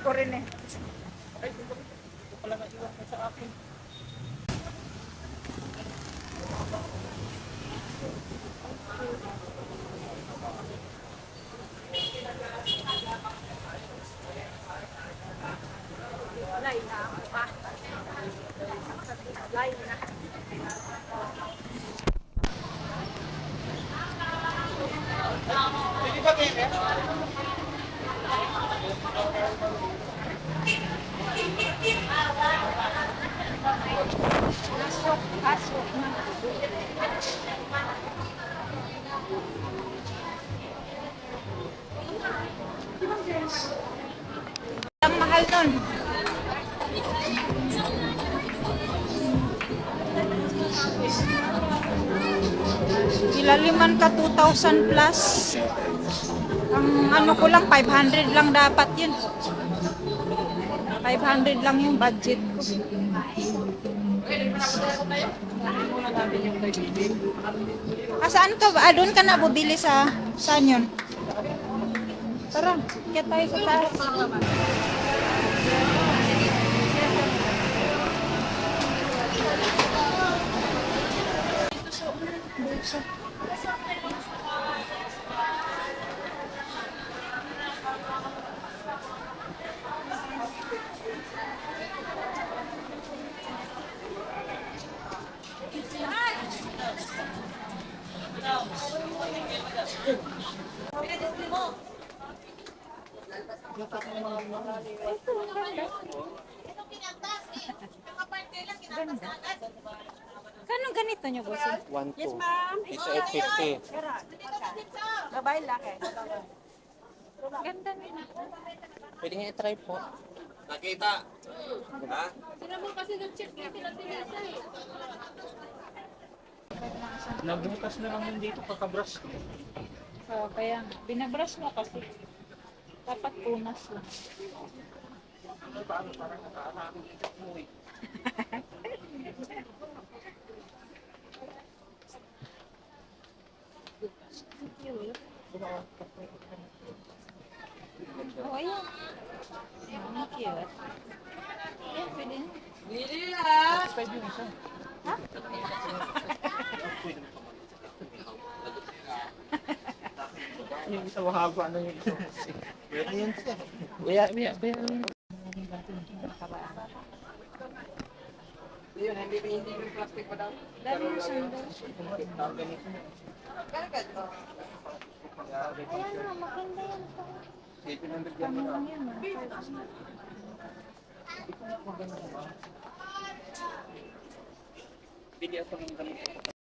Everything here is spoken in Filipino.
ko rin eh. Ay, ito pala naiwan ko sa akin. Lay na ako pa. Lay na. Pwede ba kayo, Asok, asok na. Ang mahal nun. Ilaliman ka 2,000 plus. Ang ano ko lang, 500 lang dapat yun. 500 lang yung budget ko. Saan ka ba? Doon ka na bubili sa saan yun? Tara, kaya tayo sa taas. Kanong ganito nyo, boss? 1, 2. Yes, ma'am. Ito 850. Babae laki. Ganda nila. Pwede nga i-try po. Nakita. Ha? Nagbukas na lang yun dito pagka-brush. So, kaya binabrush mo kasi. Dapat punas lang. Oh, ayan. Ang cute. Ayan, pwede na. Pwede yun siya. Ha? Yung isa mahaba na yung isa. Ayan siya. Baya. Yun, hindi yung plastic pa daw. Dami yung sandal. Ayan na, maganda yan. Ano lang yan, Bili ako ng ganito.